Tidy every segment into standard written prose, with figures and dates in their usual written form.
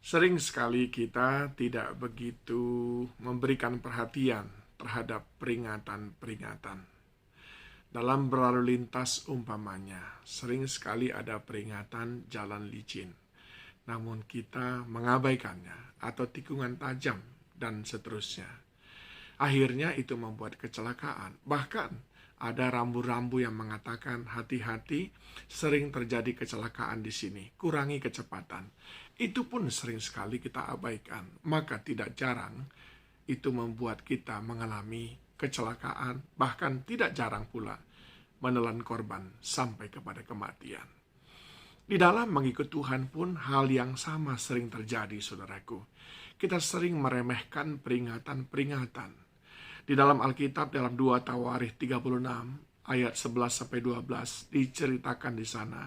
Sering sekali kita tidak begitu memberikan perhatian terhadap peringatan-peringatan. Dalam berlalu lintas umpamanya, sering sekali ada peringatan jalan licin. Namun kita mengabaikannya atau tikungan tajam dan seterusnya. Akhirnya itu membuat kecelakaan. Bahkan ada rambu-rambu yang mengatakan hati-hati, sering terjadi kecelakaan di sini. Kurangi kecepatan. Itu pun sering sekali kita abaikan. Maka tidak jarang itu membuat kita mengalami kecelakaan, bahkan tidak jarang pula menelan korban sampai kepada kematian. Di dalam mengikut Tuhan pun hal yang sama sering terjadi, saudaraku. Kita sering meremehkan peringatan-peringatan. Di dalam Alkitab, dalam 2 Tawarikh 36 ayat 11-12 diceritakan di sana,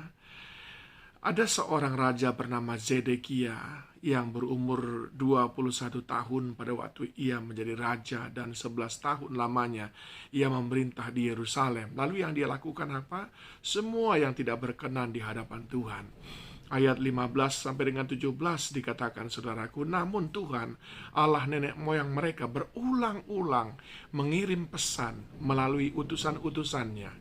ada seorang raja bernama Zedekia yang berumur 21 tahun pada waktu ia menjadi raja, dan 11 tahun lamanya ia memerintah di Yerusalem. Lalu yang dia lakukan apa? Semua yang tidak berkenan di hadapan Tuhan. Ayat 15 sampai dengan 17 dikatakan, saudaraku, namun Tuhan Allah nenek moyang mereka berulang-ulang mengirim pesan melalui utusan-utusannya,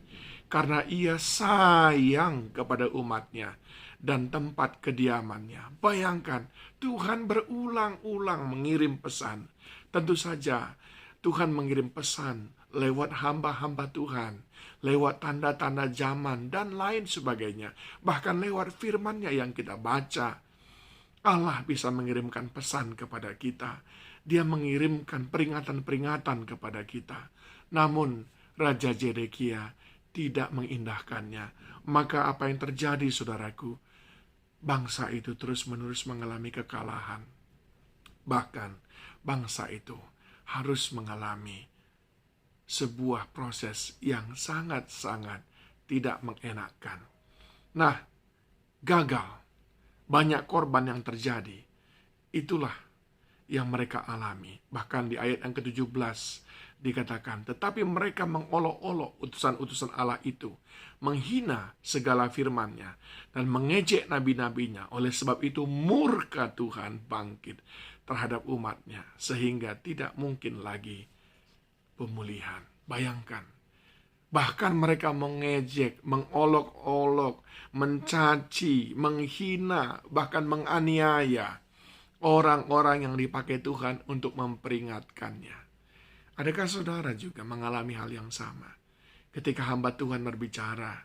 karena ia sayang kepada umatnya dan tempat kediamannya. Bayangkan, Tuhan berulang-ulang mengirim pesan. Tentu saja Tuhan mengirim pesan lewat hamba-hamba Tuhan, lewat tanda-tanda zaman dan lain sebagainya. Bahkan lewat firman-Nya yang kita baca. Allah bisa mengirimkan pesan kepada kita. Dia mengirimkan peringatan-peringatan kepada kita. Namun Raja Zedekia tidak mengindahkannya. Maka apa yang terjadi, saudaraku? Bangsa itu terus-menerus mengalami kekalahan. Bahkan bangsa itu harus mengalami sebuah proses yang sangat-sangat tidak mengenakan. Nah, gagal. Banyak korban yang terjadi. Itulah yang mereka alami. Bahkan di ayat yang ke-17 dikatakan, tetapi mereka mengolok-olok utusan-utusan Allah itu, menghina segala firman-Nya, dan mengejek nabi-nabinya. Oleh sebab itu murka Tuhan bangkit terhadap umat-Nya, sehingga tidak mungkin lagi pemulihan. Bayangkan, bahkan mereka mengejek, mengolok-olok, mencaci, menghina, bahkan menganiaya orang-orang yang dipakai Tuhan untuk memperingatkannya. Adakah saudara juga mengalami hal yang sama? Ketika hamba Tuhan berbicara,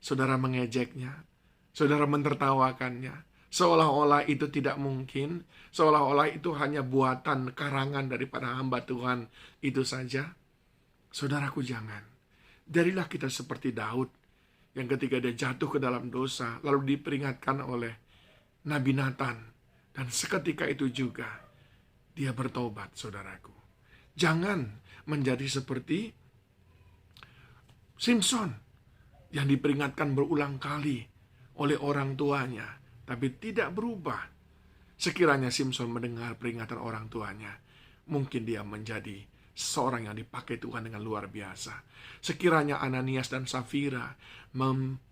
saudara mengejeknya, saudara menertawakannya, seolah-olah itu tidak mungkin, seolah-olah itu hanya buatan karangan daripada hamba Tuhan itu saja. Saudaraku, jangan. Jadilah kita seperti Daud, yang ketika dia jatuh ke dalam dosa, lalu diperingatkan oleh Nabi Nathan, dan seketika itu juga dia bertobat, saudaraku. Jangan menjadi seperti Simpson yang diperingatkan berulang kali oleh orang tuanya, tapi tidak berubah. Sekiranya Simpson mendengar peringatan orang tuanya, mungkin dia menjadi seorang yang dipakai Tuhan dengan luar biasa. Sekiranya Ananias dan Safira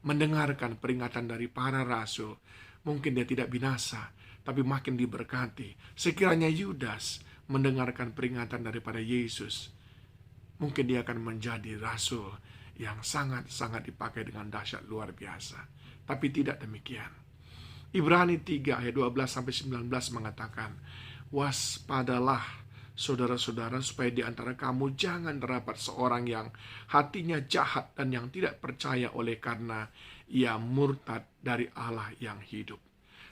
mendengarkan peringatan dari para rasul, mungkin dia tidak binasa, tapi makin diberkati. Sekiranya Yudas mendengarkan peringatan daripada Yesus, mungkin dia akan menjadi rasul yang sangat-sangat dipakai dengan dahsyat luar biasa. Tapi tidak demikian. Ibrani 3 ayat 12-19 mengatakan, waspadalah saudara-saudara, supaya di antara kamu jangan terdapat seorang yang hatinya jahat dan yang tidak percaya oleh karena ia murtad dari Allah yang hidup.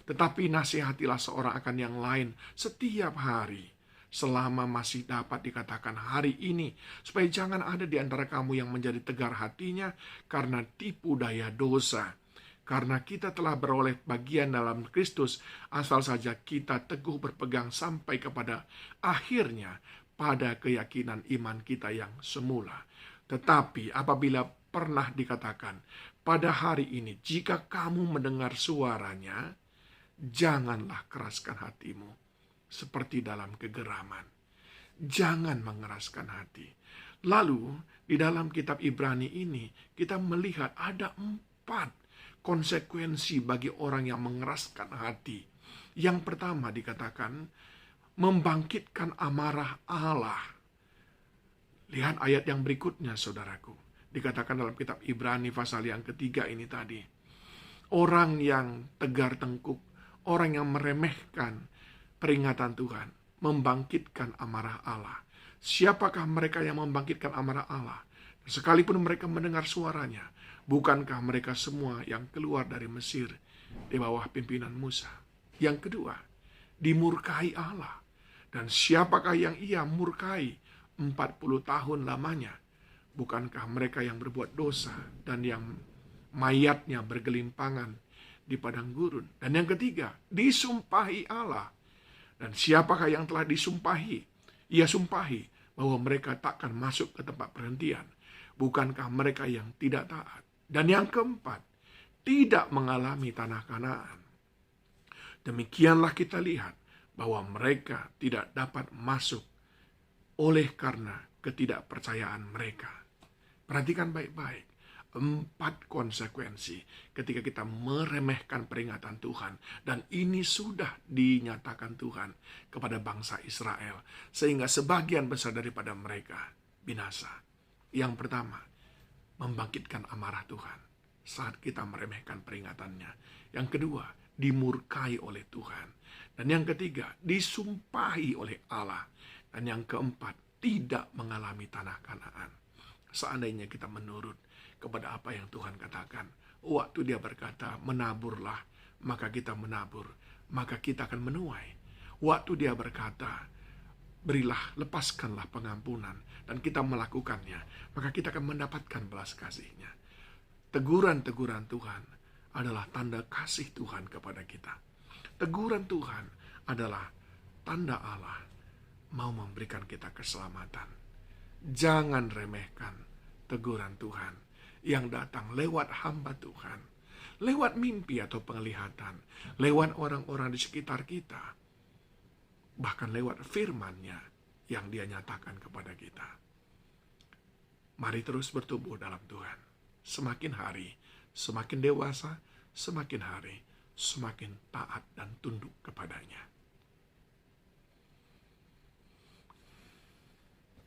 Tetapi nasihatilah seorang akan yang lain setiap hari, selama masih dapat dikatakan hari ini, supaya jangan ada di antara kamu yang menjadi tegar hatinya karena tipu daya dosa. Karena kita telah beroleh bagian dalam Kristus, asal saja kita teguh berpegang sampai kepada akhirnya pada keyakinan iman kita yang semula. Tetapi apabila pernah dikatakan, pada hari ini jika kamu mendengar suaranya, janganlah keraskan hatimu seperti dalam kegeraman. Jangan mengeraskan hati. Lalu di dalam kitab Ibrani ini kita melihat ada 4 konsekuensi bagi orang yang mengeraskan hati. Yang pertama dikatakan, membangkitkan amarah Allah. Lihat ayat yang berikutnya, saudaraku. Dikatakan dalam kitab Ibrani pasal yang ketiga ini tadi. Orang yang tegar tengkuk, orang yang meremehkan peringatan Tuhan, membangkitkan amarah Allah. Siapakah mereka yang membangkitkan amarah Allah? Sekalipun mereka mendengar suaranya, bukankah mereka semua yang keluar dari Mesir di bawah pimpinan Musa? Yang kedua, dimurkai Allah. Dan siapakah yang ia murkai 40 tahun lamanya? Bukankah mereka yang berbuat dosa dan yang mayatnya bergelimpangan di padang gurun? Dan yang ketiga, disumpahi Allah. Dan siapakah yang telah disumpahi? Ia sumpahi bahwa mereka takkan masuk ke tempat perhentian. Bukankah mereka yang tidak taat? Dan yang keempat, tidak mengalami tanah Kanaan. Demikianlah kita lihat bahwa mereka tidak dapat masuk oleh karena ketidakpercayaan mereka. Perhatikan baik-baik. 4 konsekuensi ketika kita meremehkan peringatan Tuhan. Dan ini sudah dinyatakan Tuhan kepada bangsa Israel. Sehingga sebagian besar daripada mereka binasa. Yang pertama, membangkitkan amarah Tuhan saat kita meremehkan peringatannya. Yang kedua, dimurkai oleh Tuhan. Dan yang ketiga, disumpahi oleh Allah. Dan yang keempat, tidak mengalami tanah Kanaan. Seandainya kita menurut kepada apa yang Tuhan katakan, waktu dia berkata, menaburlah, maka kita menabur, maka kita akan menuai. Waktu dia berkata, berilah, lepaskanlah pengampunan, dan kita melakukannya, maka kita akan mendapatkan belas kasih-Nya. Teguran-teguran Tuhan adalah tanda kasih Tuhan kepada kita. Teguran Tuhan adalah tanda Allah mau memberikan kita keselamatan. Jangan remehkan teguran Tuhan yang datang lewat hamba Tuhan, lewat mimpi atau penglihatan, lewat orang-orang di sekitar kita, bahkan lewat firman-Nya yang Dia nyatakan kepada kita. Mari terus bertumbuh dalam Tuhan. Semakin hari, semakin dewasa, semakin hari, semakin taat dan tunduk kepadanya.